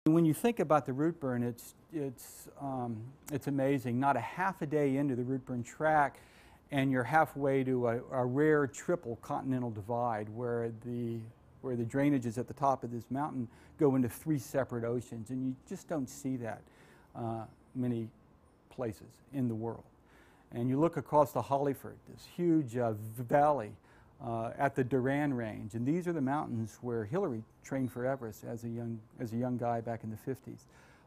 When you think about the Routeburn, it's amazing. Not a half a day into the Routeburn Track, and you're halfway to a rare triple continental divide where the drainages at the top of this mountain go into three separate oceans, and you just don't see that many places in the world. And you look across the Hollyford, this huge valley at the Duran Range, and these are the mountains where Hillary trained for Everest as a young guy back in the 50s.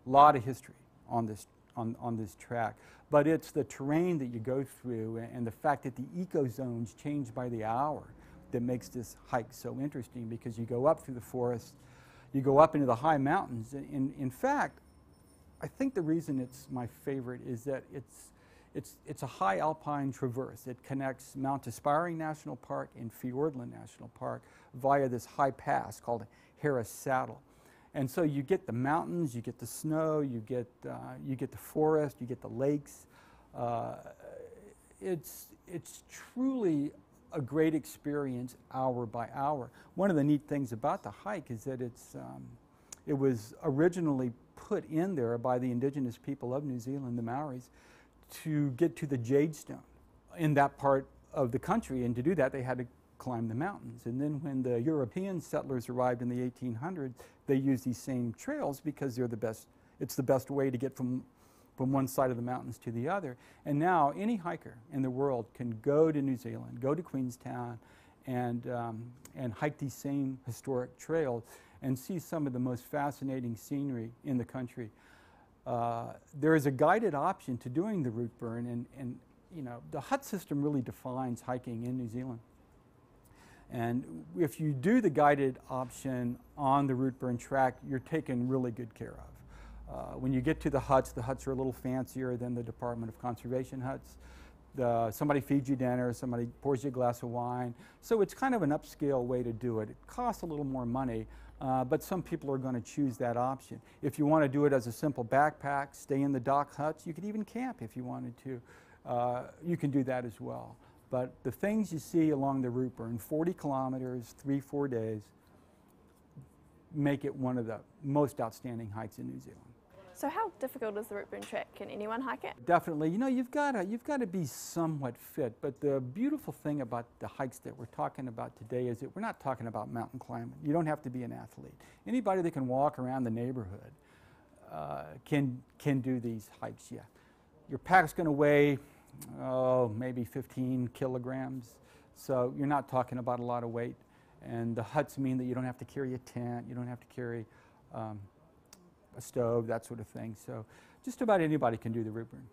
A lot of history on this track, but it's the terrain that you go through and the fact that the ecozones change by the hour that makes this hike so interesting, because you go up through the forest, you go up into the high mountains. In fact, I think the reason it's my favorite is that it's a high alpine traverse. It connects Mount Aspiring National Park and Fiordland National Park via this high pass called Harris Saddle. And so you get the mountains, you get the snow, you get the forest, you get the lakes. It's truly a great experience hour by hour. One of the neat things about the hike is that it was originally put in there by the indigenous people of New Zealand, the Maoris, to get to the Jadestone in that part of the country, and to do that they had to climb the mountains. And then when the European settlers arrived in the 1800s, they used these same trails because they're the best. It's the best way to get from one side of the mountains to the other. And now any hiker in the world can go to New Zealand, go to Queenstown, and hike these same historic trails and see some of the most fascinating scenery in the country. There is a guided option to doing the Routeburn, and you know, the hut system really defines hiking in New Zealand. And if you do the guided option on the Routeburn Track, you're taken really good care of. When you get to the huts are a little fancier than the Department of Conservation huts. Somebody feeds you dinner, somebody pours you a glass of wine. So it's kind of an upscale way to do it. It costs a little more money, but some people are going to choose that option. If you want to do it as a simple backpack, stay in the dock huts, you could even camp if you wanted to. You can do that as well. But the things you see along the Routeburn, 40 kilometers, 3-4 days, make it one of the most outstanding hikes in New Zealand. So how difficult is the Routeburn Track? Can anyone hike it? Definitely. You know, you've got to be somewhat fit. But the beautiful thing about the hikes that we're talking about today is that we're not talking about mountain climbing. You don't have to be an athlete. Anybody that can walk around the neighborhood can do these hikes. Yeah, your pack's going to weigh maybe 15 kilograms. So you're not talking about a lot of weight. And the huts mean that you don't have to carry a tent. You don't have to carry a stove, that sort of thing. So just about anybody can do the Routeburn.